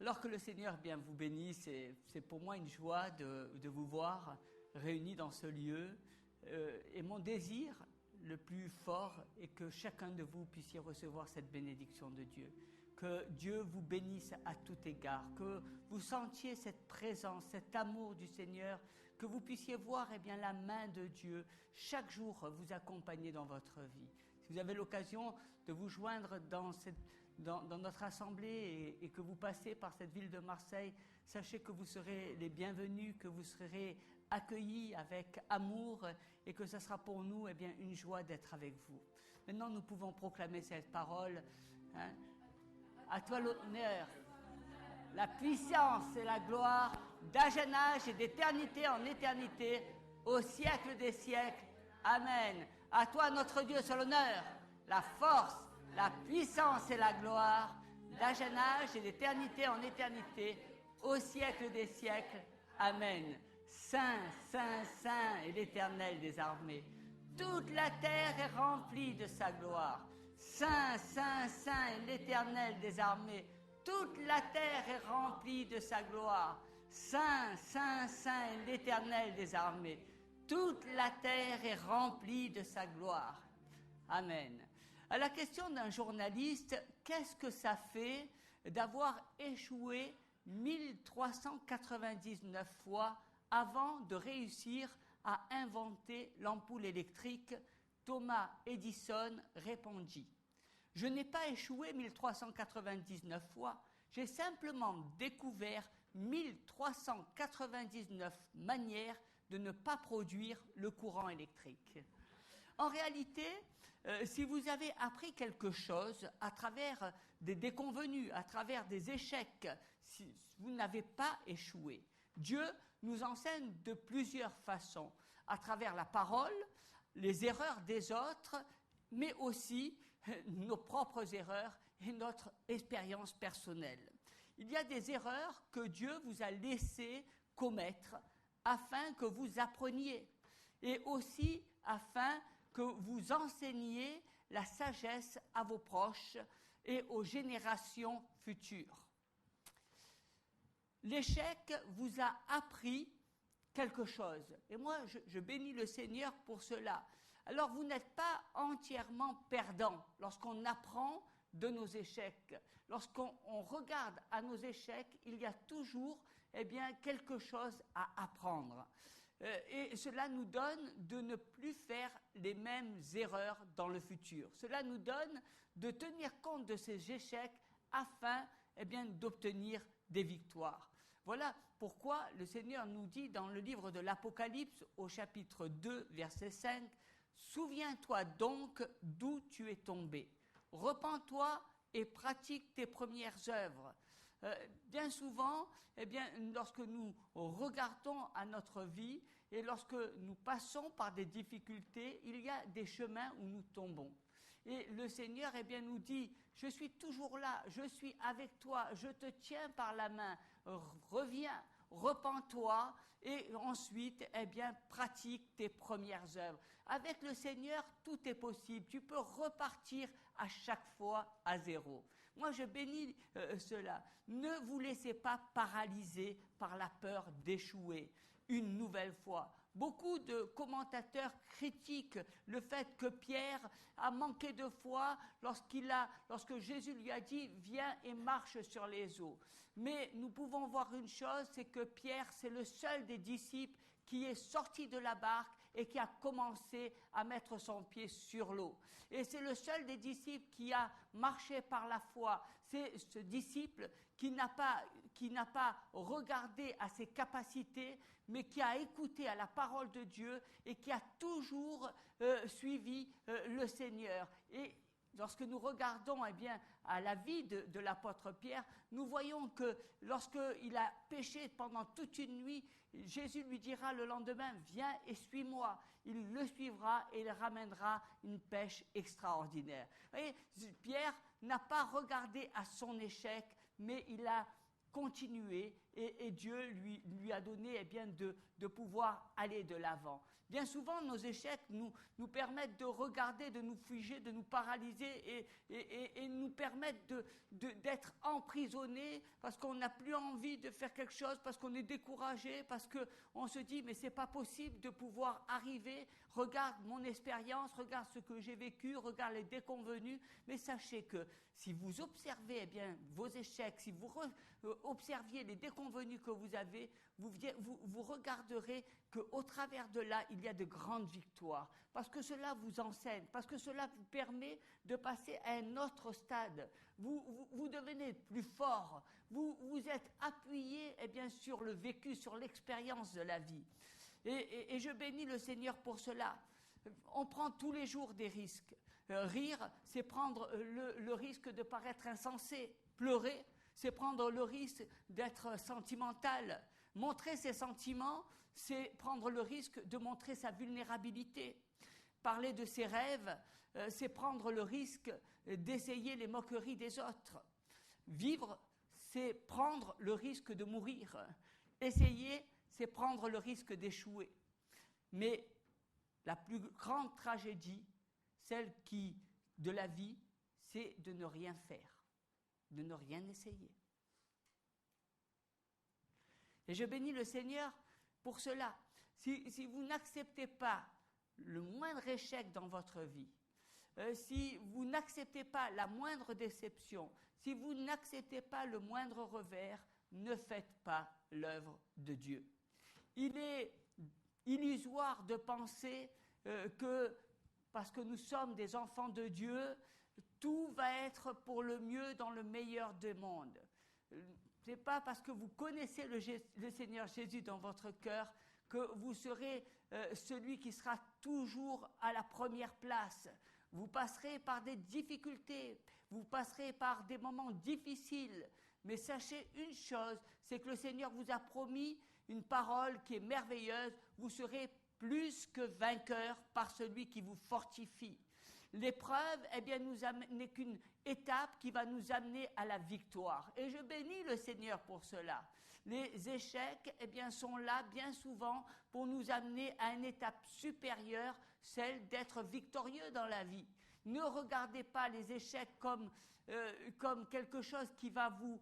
Alors que le Seigneur bien vous bénisse, c'est pour moi une joie de vous voir réunis dans ce lieu. Et mon désir le plus fort est que chacun de vous puissiez recevoir cette bénédiction de Dieu. Que Dieu vous bénisse à tout égard, que vous sentiez cette présence, cet amour du Seigneur, que vous puissiez voir la main de Dieu chaque jour vous accompagner dans votre vie. Si vous avez l'occasion de vous joindre dans notre assemblée et que vous passez par cette ville de Marseille, sachez que vous serez les bienvenus, que vous serez accueillis avec amour et que ce sera pour nous une joie d'être avec vous. Maintenant, nous pouvons proclamer cette parole. À toi l'honneur, la puissance et la gloire d'âge en âge et d'éternité en éternité, au siècle des siècles. Amen. À toi, notre Dieu, soit l'honneur, la force, la puissance et la gloire d'âge en âge et d'éternité en éternité, au siècle des siècles. Amen. Saint, Saint, Saint est l'Éternel des armées. Toute la terre est remplie de sa gloire. Saint, Saint, Saint est l'Éternel des armées. Toute la terre est remplie de sa gloire. Saint, Saint, Saint est l'Éternel des armées. Toute la terre est remplie de sa gloire. Amen. À la question d'un journaliste, qu'est-ce que ça fait d'avoir échoué 1399 fois avant de réussir à inventer l'ampoule électrique? Thomas Edison répondit: « Je n'ai pas échoué 1399 fois, j'ai simplement découvert 1399 manières de ne pas produire le courant électrique. » En réalité, si vous avez appris quelque chose à travers des déconvenus, à travers des échecs, si vous n'avez pas échoué. Dieu nous enseigne de plusieurs façons, à travers la parole, les erreurs des autres, mais aussi nos propres erreurs et notre expérience personnelle. Il y a des erreurs que Dieu vous a laissé commettre afin que vous appreniez et aussi afin que vous enseigniez la sagesse à vos proches et aux générations futures. L'échec vous a appris quelque chose. Et moi, je bénis le Seigneur pour cela. Alors, vous n'êtes pas entièrement perdant lorsqu'on apprend de nos échecs. Lorsqu'on regarde à nos échecs, il y a toujours quelque chose à apprendre. Et cela nous donne de ne plus faire les mêmes erreurs dans le futur. Cela nous donne de tenir compte de ces échecs afin d'obtenir des victoires. Voilà pourquoi le Seigneur nous dit dans le livre de l'Apocalypse, au chapitre 2, verset 5, « Souviens-toi donc d'où tu es tombé. Repens-toi et pratique tes premières œuvres. » Bien souvent, lorsque nous regardons à notre vie et lorsque nous passons par des difficultés, il y a des chemins où nous tombons. Et le Seigneur nous dit, je suis toujours là, je suis avec toi, je te tiens par la main, reviens, repens-toi et ensuite, pratique tes premières œuvres. Avec le Seigneur, tout est possible. Tu peux repartir à chaque fois à zéro. Moi, je bénis cela. Ne vous laissez pas paralyser par la peur d'échouer une nouvelle fois. Beaucoup de commentateurs critiquent le fait que Pierre a manqué de foi lorsque Jésus lui a dit « Viens et marche sur les eaux ». Mais nous pouvons voir une chose, c'est que Pierre, c'est le seul des disciples qui est sorti de la barque et qui a commencé à mettre son pied sur l'eau. Et c'est le seul des disciples qui a marché par la foi. C'est ce disciple qui n'a pas regardé à ses capacités, mais qui a écouté à la parole de Dieu et qui a toujours suivi le Seigneur. Et lorsque nous regardons à la vie de l'apôtre Pierre, nous voyons que lorsqu'il a péché pendant toute une nuit, Jésus lui dira le lendemain « Viens et suis-moi ». Il le suivra et il ramènera une pêche extraordinaire. Vous voyez, Pierre n'a pas regardé à son échec, mais il a continuer et Dieu lui a donné de pouvoir aller de l'avant. Bien souvent, nos échecs nous permettent de regarder, de nous figer, de nous paralyser et nous permettent d'être emprisonnés parce qu'on n'a plus envie de faire quelque chose, parce qu'on est découragé, parce qu'on se dit mais c'est pas possible de pouvoir arriver, regarde mon expérience, regarde ce que j'ai vécu, regarde les déconvenus, mais sachez que si vous observez vos échecs, si vous observiez les déconvenus que vous avez, vous regarderez qu'au travers de là, il y a de grandes victoires. Parce que cela vous enseigne, parce que cela vous permet de passer à un autre stade. Vous devenez plus fort, vous êtes appuyé sur le vécu, sur l'expérience de la vie. Et je bénis le Seigneur pour cela. On prend tous les jours des risques. Rire, c'est prendre le risque de paraître insensé. Pleurer, c'est prendre le risque d'être sentimental. Montrer ses sentiments, c'est prendre le risque de montrer sa vulnérabilité. Parler de ses rêves, c'est prendre le risque d'essayer les moqueries des autres. Vivre, c'est prendre le risque de mourir. Essayer, c'est prendre le risque d'échouer. Mais la plus grande tragédie, celle de la vie, c'est de ne rien faire, de ne rien essayer. Et je bénis le Seigneur pour cela. Si vous n'acceptez pas le moindre échec dans votre vie, si vous n'acceptez pas la moindre déception, si vous n'acceptez pas le moindre revers, ne faites pas l'œuvre de Dieu. Il est illusoire de penser que parce que nous sommes des enfants de Dieu, tout va être pour le mieux dans le meilleur des mondes. Ce n'est pas parce que vous connaissez le Seigneur Jésus dans votre cœur que vous serez celui qui sera toujours à la première place. Vous passerez par des difficultés, vous passerez par des moments difficiles, mais sachez une chose, c'est que le Seigneur vous a promis une parole qui est merveilleuse, vous serez plus que vainqueur par celui qui vous fortifie. L'épreuve, n'est qu'une étape qui va nous amener à la victoire. Et je bénis le Seigneur pour cela. Les échecs, sont là bien souvent pour nous amener à une étape supérieure, celle d'être victorieux dans la vie. Ne regardez pas les échecs comme quelque chose qui va vous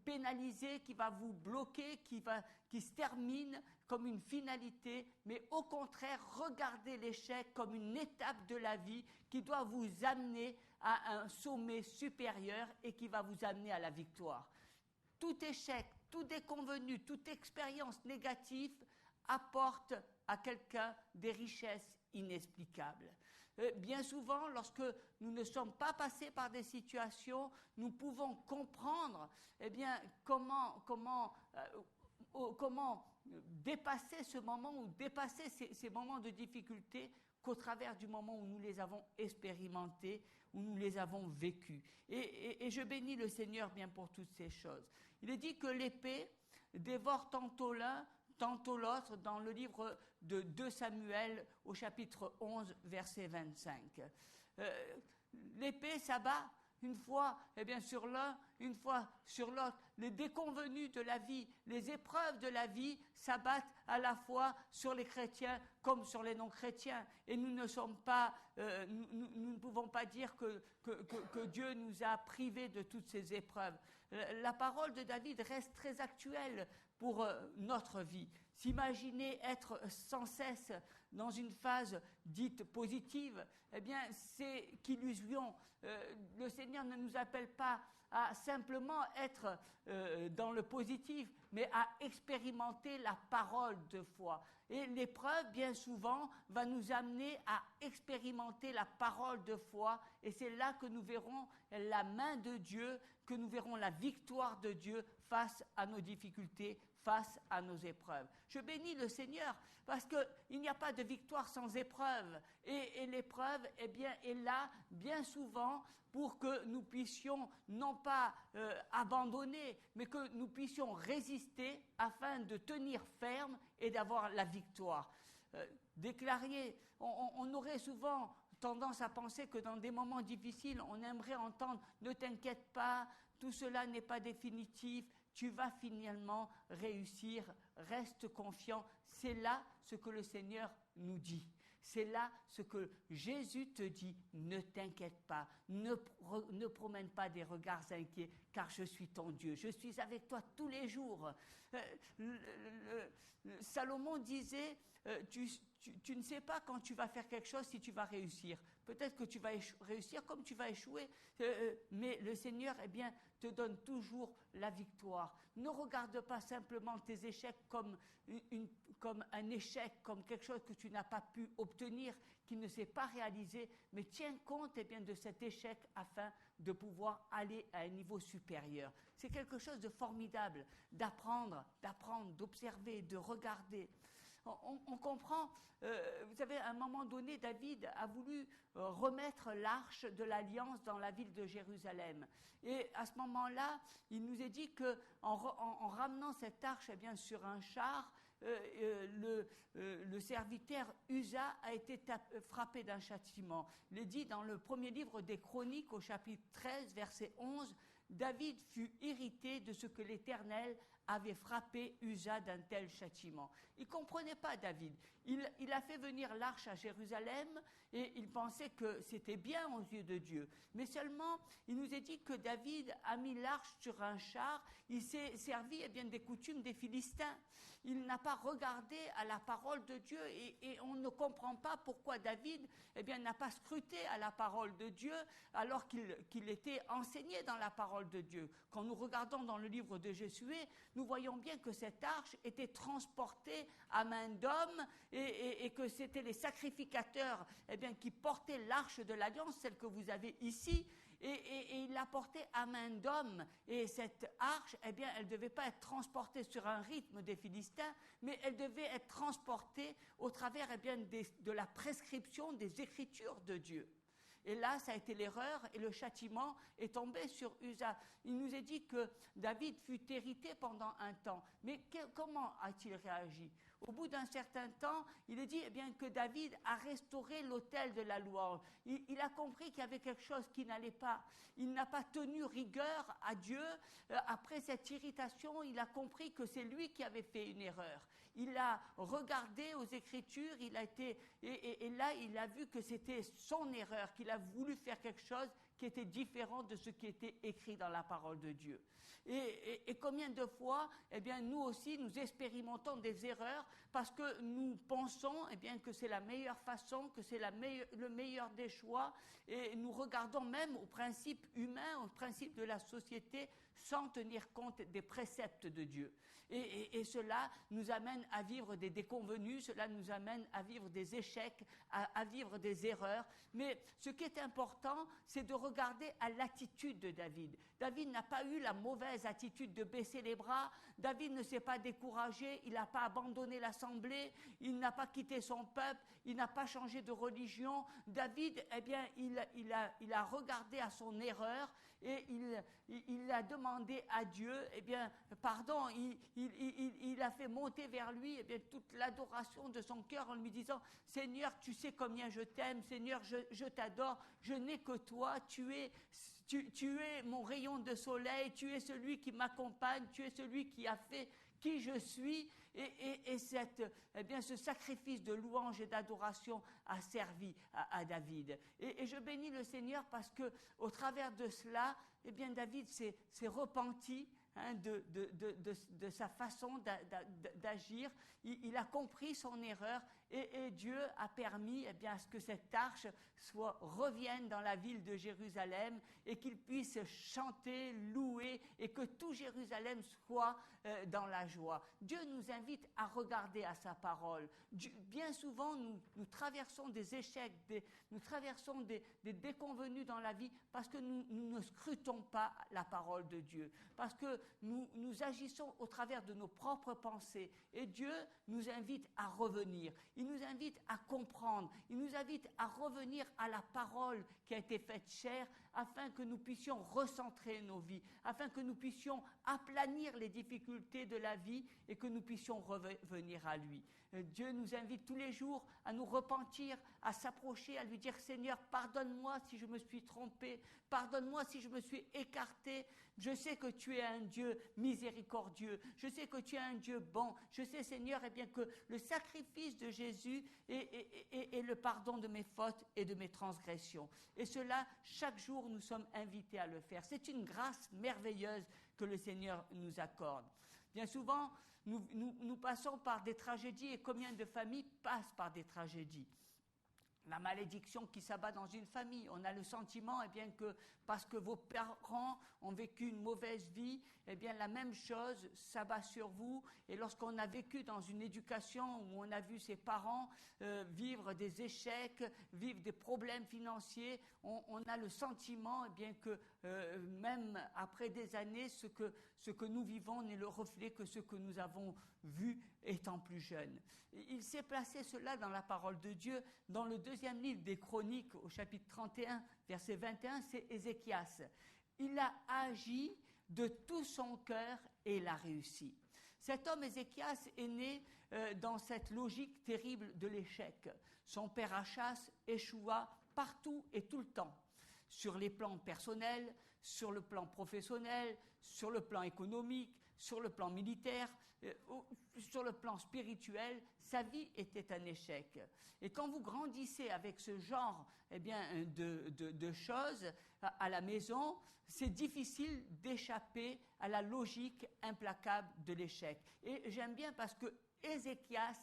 pénaliser, qui va vous bloquer, qui se termine comme une finalité, mais au contraire, regardez l'échec comme une étape de la vie qui doit vous amener à un sommet supérieur et qui va vous amener à la victoire. Tout échec, tout déconvenu, toute expérience négative apporte à quelqu'un des richesses inexplicables. Bien souvent, lorsque nous ne sommes pas passés par des situations, nous pouvons comprendre comment dépasser ce moment ou dépasser ces moments de difficulté qu'au travers du moment où nous les avons expérimentés, où nous les avons vécus. Et je bénis le Seigneur bien pour toutes ces choses. Il est dit que l'épée dévore tantôt l'un, tantôt l'autre, dans le livre de 2 Samuel au chapitre 11, verset 25. L'épée s'abat une fois sur l'un, une fois sur l'autre. Les déconvenus de la vie, les épreuves de la vie s'abattent à la fois sur les chrétiens comme sur les non-chrétiens. Et nous ne pouvons pas dire que Dieu nous a privés de toutes ces épreuves. La parole de David reste très actuelle pour notre vie. S'imaginer être sans cesse dans une phase dite positive, c'est qu'illusion. Le Seigneur ne nous appelle pas à simplement être dans le positif, mais à expérimenter la parole de foi. Et l'épreuve, bien souvent, va nous amener à expérimenter la parole de foi, et c'est là que nous verrons la main de Dieu, que nous verrons la victoire de Dieu face à nos difficultés, face à nos épreuves. Je bénis le Seigneur parce qu'il n'y a pas de victoire sans épreuve. Et l'épreuve, est là bien souvent pour que nous puissions non pas abandonner, mais que nous puissions résister afin de tenir ferme et d'avoir la victoire. Déclarer, on aurait souvent tendance à penser que dans des moments difficiles, on aimerait entendre « Ne t'inquiète pas, tout cela n'est pas définitif, tu vas finalement réussir, reste confiant. C'est là ce que le Seigneur nous dit. C'est là ce que Jésus te dit, ne t'inquiète pas, ne promène pas des regards inquiets, car je suis ton Dieu, je suis avec toi tous les jours. Salomon disait, tu ne sais pas quand tu vas faire quelque chose si tu vas réussir. Peut-être que tu vas réussir comme tu vas échouer, mais le Seigneur, eh bien, te donne toujours la victoire. Ne regarde pas simplement tes échecs comme un échec, comme quelque chose que tu n'as pas pu obtenir, qui ne s'est pas réalisé, mais tiens compte eh bien, de cet échec afin de pouvoir aller à un niveau supérieur. C'est quelque chose de formidable, d'apprendre, d'observer, de regarder. On comprend, vous savez, à un moment donné, David a voulu remettre l'arche de l'Alliance dans la ville de Jérusalem. Et à ce moment-là, il nous est dit qu'en ramenant cette arche eh bien, sur un char, le serviteur Uza a été frappé d'un châtiment. Il est dit dans le premier livre des Chroniques, au chapitre 13, verset 11, David fut irrité de ce que l'Éternel avait frappé Uza d'un tel châtiment. Il ne comprenait pas David. Il a fait venir l'arche à Jérusalem et il pensait que c'était bien aux yeux de Dieu. Mais seulement, il nous est dit que David a mis l'arche sur un char, il s'est servi eh bien, des coutumes des Philistins. Il n'a pas regardé à la parole de Dieu et on ne comprend pas pourquoi David eh bien, n'a pas scruté à la parole de Dieu alors qu'il était enseigné dans la parole de Dieu. Quand nous regardons dans le livre de Josué, nous voyons bien que cette arche était transportée à main d'homme et que c'était les sacrificateurs eh bien, qui portaient l'arche de l'Alliance, celle que vous avez ici, et il la portait à main d'homme. Et cette arche, eh bien, elle ne devait pas être transportée sur un rythme des Philistins, mais elle devait être transportée au travers eh bien, de la prescription des Écritures de Dieu. Et là, ça a été l'erreur et le châtiment est tombé sur Uza. Il nous est dit que David fut irrité pendant un temps. Mais comment a-t-il réagi ? Au bout d'un certain temps, il est dit eh bien, que David a restauré l'autel de la louange. Il a compris qu'il y avait quelque chose qui n'allait pas. Il n'a pas tenu rigueur à Dieu. Après cette irritation, il a compris que c'est lui qui avait fait une erreur. Il a regardé aux Écritures, et là, il a vu que c'était son erreur, qu'il a voulu faire quelque chose qui était différent de ce qui était écrit dans la parole de Dieu. Et combien de fois, eh bien, nous aussi, nous expérimentons des erreurs parce que nous pensons eh bien, que c'est la meilleure façon, que c'est le meilleur des choix, et nous regardons même aux principes humains, aux principes de la société, sans tenir compte des préceptes de Dieu. Et cela nous amène à vivre des déconvenues, cela nous amène à vivre des échecs, à vivre des erreurs. Mais ce qui est important, c'est de regarder à l'attitude de David. David n'a pas eu la mauvaise attitude de baisser les bras. David ne s'est pas découragé, il n'a pas abandonné l'assemblée, il n'a pas quitté son peuple, il n'a pas changé de religion. David, eh bien, il a regardé à son erreur et il a demandé à Dieu, eh bien, pardon, il a fait monter vers lui eh bien, toute l'adoration de son cœur en lui disant « Seigneur, tu sais combien je t'aime, Seigneur, je t'adore, je n'ai que toi, tu es mon rayon de soleil, tu es celui qui m'accompagne, tu es celui qui a fait qui je suis ». Et eh bien, ce sacrifice de louange et d'adoration a servi à David. Et je bénis le Seigneur parce que au travers de cela, eh bien, David s'est repenti de sa façon d'agir. Il a compris son erreur et Dieu a permis eh bien, à ce que cette arche revienne dans la ville de Jérusalem et qu'il puisse chanter, louer et que tout Jérusalem soit dans la joie. Dieu nous invite à regarder à sa parole. Bien souvent, nous traversons des échecs, nous traversons des déconvenues dans la vie parce que nous ne scrutons pas la parole de Dieu, parce que nous agissons au travers de nos propres pensées. Et Dieu nous invite à revenir, il nous invite à comprendre, il nous invite à revenir à la parole qui a été faite chair, afin que nous puissions recentrer nos vies, afin que nous puissions aplanir les difficultés de la vie et que nous puissions revenir à lui. Dieu nous invite tous les jours à nous repentir, à s'approcher, à lui dire, Seigneur, pardonne-moi si je me suis trompé, pardonne-moi si je me suis écarté. Je sais que tu es un Dieu miséricordieux, je sais que tu es un Dieu bon, je sais, Seigneur, eh bien, que le sacrifice de Jésus est le pardon de mes fautes et de mes transgressions. Et cela, chaque jour, nous sommes invités à le faire. C'est une grâce merveilleuse que le Seigneur nous accorde. Bien souvent, nous passons par des tragédies, et combien de familles passent par des tragédies? La malédiction qui s'abat dans une famille. On a le sentiment, eh bien, que parce que vos parents ont vécu une mauvaise vie, eh bien, la même chose s'abat sur vous. Et lorsqu'on a vécu dans une éducation où on a vu ses parents vivre des échecs, vivre des problèmes financiers, on a le sentiment, eh bien, que même après des années, ce que nous vivons n'est le reflet que ce que nous avons vu étant plus jeunes. Il s'est placé cela dans la parole de Dieu. Dans le deuxième livre des Chroniques, au chapitre 31, verset 21, c'est Ézéchias. Il a agi de tout son cœur et il a réussi. Cet homme, Ézéchias, est né dans cette logique terrible de l'échec. Son père Achaz échoua partout et tout le temps. Sur les plans personnels, sur le plan professionnel, sur le plan économique, sur le plan militaire, sur le plan spirituel, sa vie était un échec. Et quand vous grandissez avec ce genre de choses à la maison, c'est difficile d'échapper à la logique implacable de l'échec. Et j'aime bien parce que Ézéchias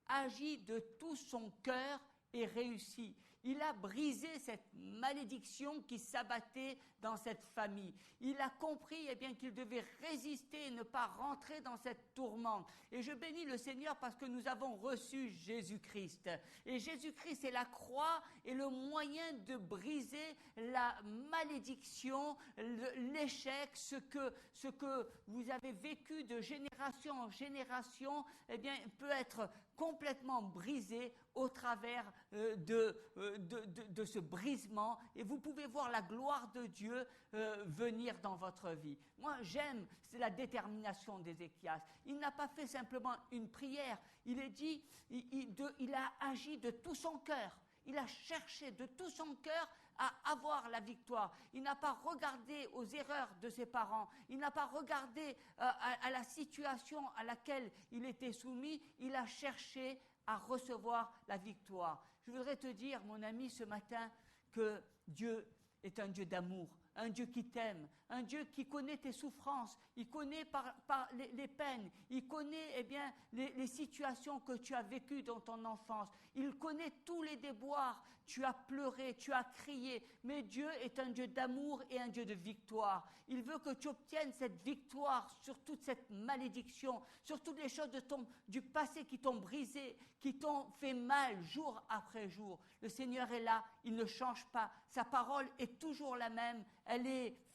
agit de tout son cœur et réussit. Il a brisé cette malédiction qui s'abattait dans cette famille. Il a compris qu'il devait résister et ne pas rentrer dans cette tourmente. Et je bénis le Seigneur parce que nous avons reçu Jésus-Christ. Et Jésus-Christ est la croix et le moyen de briser la malédiction, l'échec, ce que vous avez vécu de génération en génération, peut être complètement brisé au travers de ce brisement, et vous pouvez voir la gloire de Dieu venir dans votre vie. Moi, j'aime la détermination d'Ézéchias. Il n'a pas fait simplement une prière, il a agi de tout son cœur. Il a cherché de tout son cœur à avoir la victoire. Il n'a pas regardé aux erreurs de ses parents. Il n'a pas regardé à la situation à laquelle il était soumis. Il a cherché à recevoir la victoire. Je voudrais te dire, mon ami, ce matin, que Dieu est un Dieu d'amour, un Dieu qui t'aime, un Dieu qui connaît tes souffrances, il connaît par les peines, il connaît les situations que tu as vécues dans ton enfance, il connaît tous les déboires, tu as pleuré, tu as crié, mais Dieu est un Dieu d'amour et un Dieu de victoire. Il veut que tu obtiennes cette victoire sur toute cette malédiction, sur toutes les choses du passé qui t'ont brisé, qui t'ont fait mal jour après jour. Le Seigneur est là, il ne change pas, sa parole est toujours la même,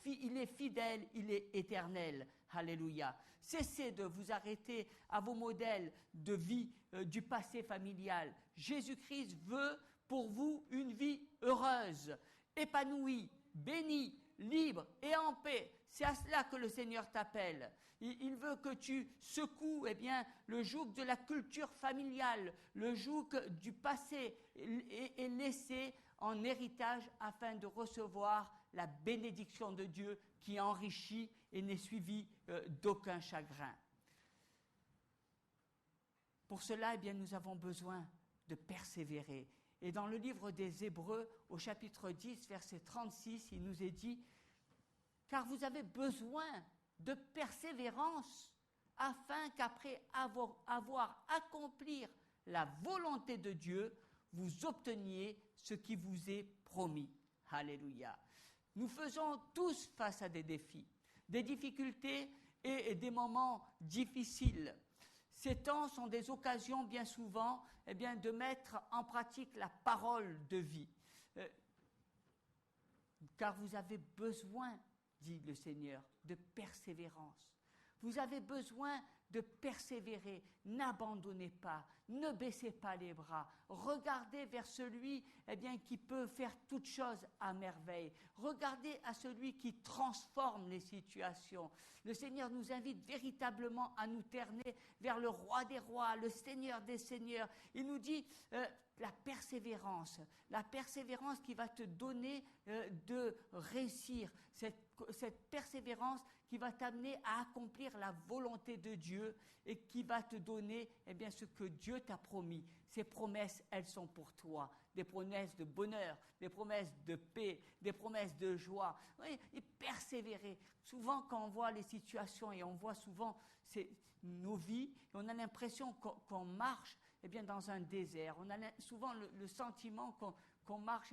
il est fidèle, il est éternel. Alléluia. Cessez de vous arrêter à vos modèles de vie du passé familial. Jésus-Christ veut pour vous une vie heureuse, épanouie, bénie, libre et en paix. C'est à cela que le Seigneur t'appelle. Il veut que tu secoues le joug de la culture familiale, le joug du passé et laissé en héritage afin de recevoir la bénédiction de Dieu qui enrichit et n'est suivie d'aucun chagrin. Pour cela, nous avons besoin de persévérer. Et dans le livre des Hébreux, au chapitre 10, verset 36, il nous est dit « Car vous avez besoin de persévérance, afin qu'après avoir accompli la volonté de Dieu, vous obteniez ce qui vous est promis. » Alléluia. Nous faisons tous face à des défis, des difficultés et des moments difficiles. Ces temps sont des occasions bien souvent de mettre en pratique la parole de vie. Car vous avez besoin, dit le Seigneur, de persévérance. Vous avez besoin de persévérer. N'abandonnez pas, ne baissez pas les bras. Regardez vers celui qui peut faire toutes choses à merveille. Regardez à celui qui transforme les situations. Le Seigneur nous invite véritablement à nous terner vers le Roi des rois, le Seigneur des seigneurs. Il nous dit la persévérance qui va te donner de réussir, cette persévérance qui va t'amener à accomplir la volonté de Dieu et qui va te donner ce que Dieu t'a promis. Ces promesses, elles sont pour toi. Des promesses de bonheur, des promesses de paix, des promesses de joie. Oui, et persévérer. Souvent, quand on voit les situations et on voit souvent nos vies, on a l'impression qu'on marche dans un désert. On a souvent le sentiment qu'on marche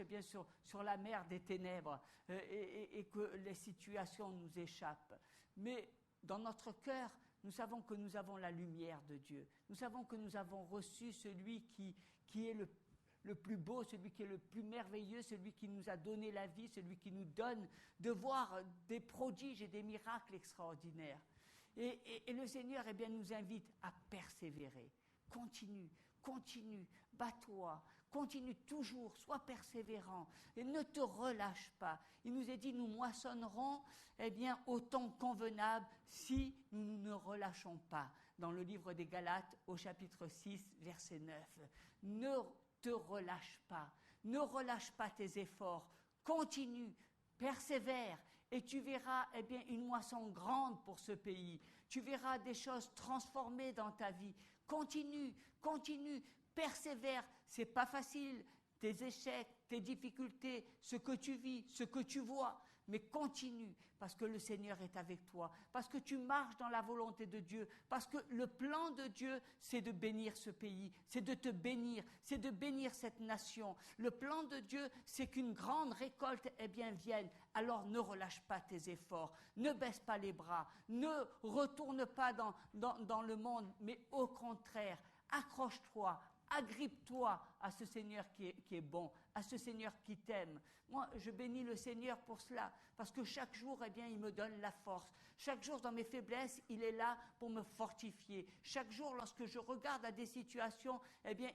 sur la mer des ténèbres et que les situations nous échappent. Mais dans notre cœur, nous savons que nous avons la lumière de Dieu. Nous savons que nous avons reçu celui qui est le plus beau, celui qui est le plus merveilleux, celui qui nous a donné la vie, celui qui nous donne de voir des prodiges et des miracles extraordinaires. Et le Seigneur nous invite à persévérer. Continue, bats-toi, continue toujours, sois persévérant et ne te relâche pas. Il nous est dit, nous moissonnerons au temps convenable si nous ne relâchons pas. Dans le livre des Galates, au chapitre 6, verset 9. Ne te relâche pas tes efforts, continue, persévère. Et tu verras une moisson grande pour ce pays. Tu verras des choses transformées dans ta vie. Continue, persévère. C'est pas facile, tes échecs, tes difficultés, ce que tu vis, ce que tu vois. Mais continue, parce que le Seigneur est avec toi, parce que tu marches dans la volonté de Dieu, parce que le plan de Dieu, c'est de bénir ce pays, c'est de te bénir, c'est de bénir cette nation. Le plan de Dieu, c'est qu'une grande récolte vienne. Alors ne relâche pas tes efforts, ne baisse pas les bras, ne retourne pas dans le monde, mais au contraire, accroche-toi, agrippe-toi à ce Seigneur qui est bon, à ce Seigneur qui t'aime. Moi, je bénis le Seigneur pour cela, parce que chaque jour, il me donne la force. Chaque jour, dans mes faiblesses, il est là pour me fortifier. Chaque jour, lorsque je regarde à des situations,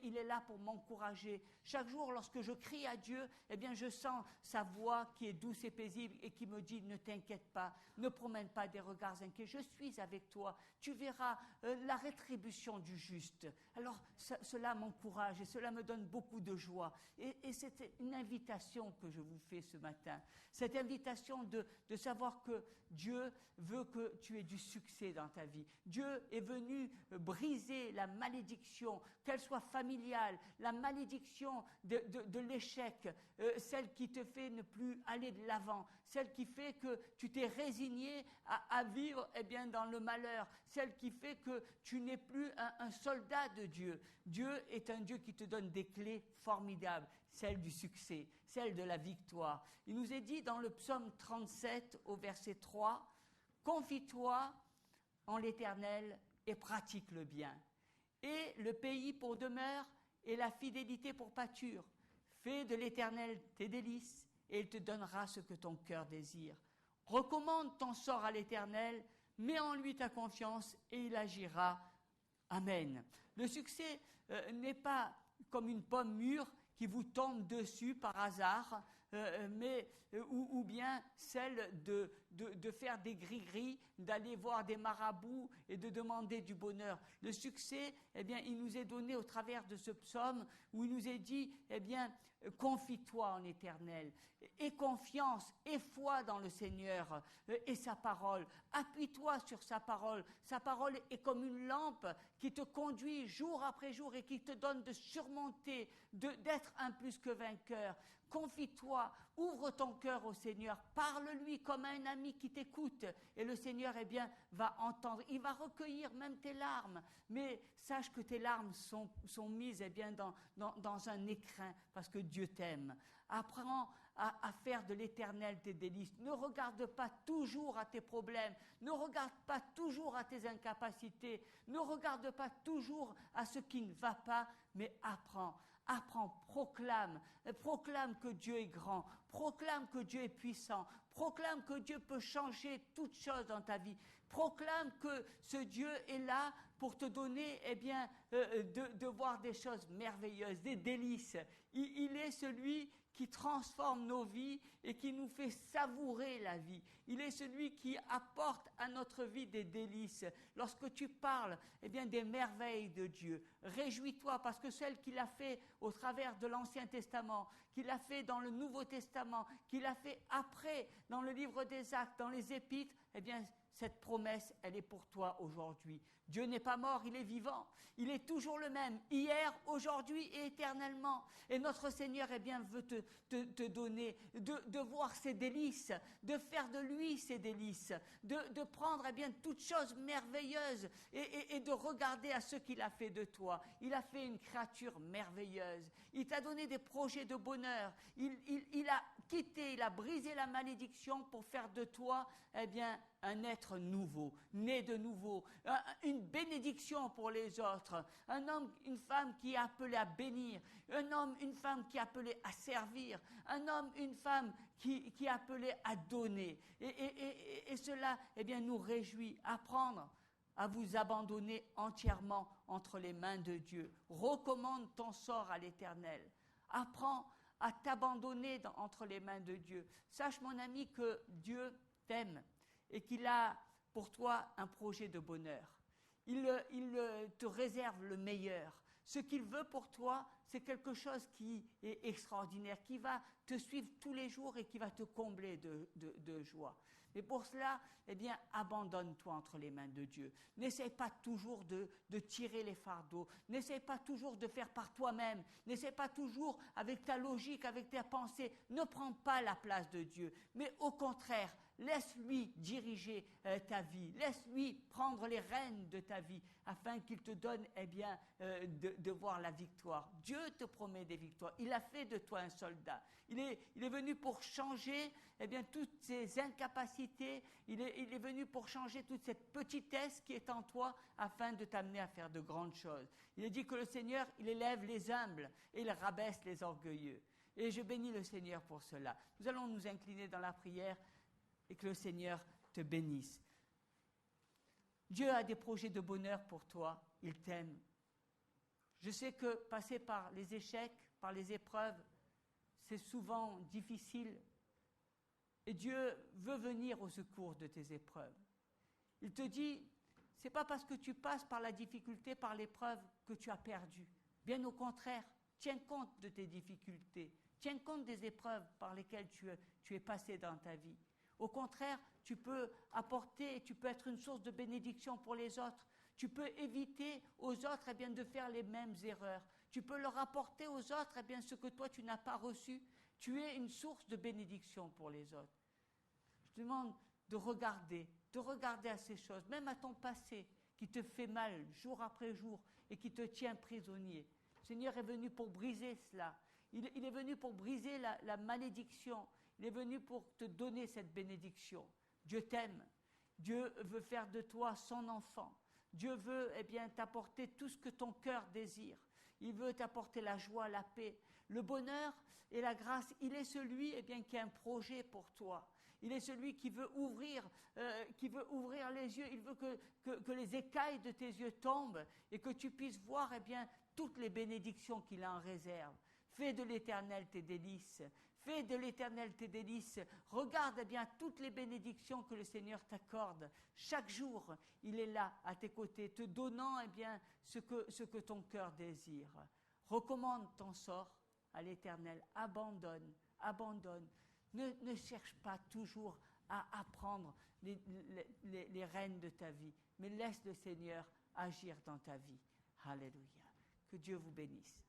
il est là pour m'encourager. Chaque jour, lorsque je crie à Dieu, je sens sa voix qui est douce et paisible et qui me dit, ne t'inquiète pas, ne promène pas des regards inquiets, je suis avec toi. Tu verras la rétribution du juste. Alors, cela m'encourage et cela me donne beaucoup de joie. Et c'est une invitation que je vous fais ce matin. Cette invitation de savoir que Dieu veut que tu aies du succès dans ta vie. Dieu est venu briser la malédiction, qu'elle soit familiale, la malédiction de l'échec, celle qui te fait ne plus aller de l'avant, celle qui fait que tu t'es résigné à vivre dans le malheur, celle qui fait que tu n'es plus un soldat de Dieu. Dieu est un Dieu qui te donne des clés formidables, celle du succès, celle de la victoire. Il nous est dit dans le psaume 37 au verset 3, « Confie-toi en l'Éternel et pratique le bien. Et le pays pour demeure et la fidélité pour pâture. Fais de l'Éternel tes délices et il te donnera ce que ton cœur désire. Recommande ton sort à l'Éternel, mets en lui ta confiance et il agira. Amen. » Le succès n'est pas comme une pomme mûre qui vous tombe dessus par hasard, ou bien celle de faire des gris-gris, d'aller voir des marabouts et de demander du bonheur. Le succès, il nous est donné au travers de ce psaume où il nous est dit, confie-toi en l'Éternel, aie confiance, aie foi dans le Seigneur et sa parole. Appuie-toi sur sa parole. Sa parole est comme une lampe qui te conduit jour après jour et qui te donne de surmonter, d'être un plus que vainqueur. Confie-toi, ouvre ton cœur au Seigneur, parle-lui comme un ami qui t'écoute et le Seigneur va entendre, il va recueillir même tes larmes, mais sache que tes larmes sont mises dans un écrin parce que Dieu t'aime. Apprends à faire de l'Éternel tes délices. Ne regarde pas toujours à tes problèmes, ne regarde pas toujours à tes incapacités, ne regarde pas toujours à ce qui ne va pas, mais apprends, proclame que Dieu est grand, proclame que Dieu est puissant, Proclame que Dieu peut changer toutes choses dans ta vie. Proclame que ce Dieu est là pour te donner, de voir des choses merveilleuses, des délices. Il est celui qui transforme nos vies et qui nous fait savourer la vie. Il est celui qui apporte à notre vie des délices. Lorsque tu parles, des merveilles de Dieu, réjouis-toi parce que celle qu'il a fait au travers de l'Ancien Testament, qu'il a fait dans le Nouveau Testament, qu'il a fait après dans le livre des Actes, dans les Épîtres, cette promesse, elle est pour toi aujourd'hui. Dieu n'est pas mort, il est vivant. Il est toujours le même, hier, aujourd'hui et éternellement. Et notre Seigneur, veut te donner, de voir ses délices, de faire de lui ses délices, de prendre, toutes choses merveilleuses et de regarder à ce qu'il a fait de toi. Il a fait une créature merveilleuse. Il t'a donné des projets de bonheur. Il a quitté, il a brisé la malédiction pour faire de toi, un être nouveau, né de nouveau, une bénédiction pour les autres, un homme, une femme qui est appelé à bénir, un homme, une femme qui est appelé à servir, un homme, une femme qui est appelé à donner. Et cela, nous réjouit. Apprendre à vous abandonner entièrement entre les mains de Dieu. Recommande ton sort à l'Éternel. Apprends à t'abandonner entre les mains de Dieu. Sache, mon ami, que Dieu t'aime et qu'il a pour toi un projet de bonheur. Il te réserve le meilleur. Ce qu'il veut pour toi, c'est quelque chose qui est extraordinaire, qui va te suivre tous les jours et qui va te combler de joie. Mais pour cela, abandonne-toi entre les mains de Dieu. N'essaie pas toujours de tirer les fardeaux. N'essaie pas toujours de faire par toi-même. N'essaie pas toujours avec ta logique, avec tes pensées. Ne prends pas la place de Dieu. Mais au contraire, laisse-lui diriger ta vie. Laisse-lui prendre les rênes de ta vie afin qu'il te donne de voir la victoire. Dieu te promet des victoires. Il a fait de toi un soldat. Il est venu pour changer toutes ces incapacités. Il est venu pour changer toute cette petitesse qui est en toi afin de t'amener à faire de grandes choses. Il est dit que le Seigneur, il élève les humbles et il rabaisse les orgueilleux. Et je bénis le Seigneur pour cela. Nous allons nous incliner dans la prière et que le Seigneur te bénisse. Dieu a des projets de bonheur pour toi. Il t'aime. Je sais que passer par les échecs, par les épreuves, c'est souvent difficile. Et Dieu veut venir au secours de tes épreuves. Il te dit, ce n'est pas parce que tu passes par la difficulté, par l'épreuve, que tu as perdu. Bien au contraire, tiens compte de tes difficultés. Tiens compte des épreuves par lesquelles tu es passé dans ta vie. Au contraire, tu peux apporter, tu peux être une source de bénédiction pour les autres. Tu peux éviter aux autres de faire les mêmes erreurs. Tu peux leur apporter aux autres ce que toi tu n'as pas reçu. Tu es une source de bénédiction pour les autres. Je te demande de regarder à ces choses, même à ton passé, qui te fait mal jour après jour et qui te tient prisonnier. Le Seigneur est venu pour briser cela. Il est venu pour briser la malédiction. Il est venu pour te donner cette bénédiction. Dieu t'aime. Dieu veut faire de toi son enfant. Dieu veut t'apporter tout ce que ton cœur désire. Il veut t'apporter la joie, la paix, le bonheur et la grâce. Il est celui qui a un projet pour toi. Il est celui qui veut ouvrir les yeux. Il veut que les écailles de tes yeux tombent et que tu puisses voir toutes les bénédictions qu'il a en réserve. Fais de l'Éternel tes délices. Fais de l'Éternel tes délices. Regarde toutes les bénédictions que le Seigneur t'accorde. Chaque jour, il est là à tes côtés, te donnant ce que ton cœur désire. Recommande ton sort à l'Éternel. Abandonne. Ne cherche pas toujours à apprendre les rênes de ta vie, mais laisse le Seigneur agir dans ta vie. Alléluia. Que Dieu vous bénisse.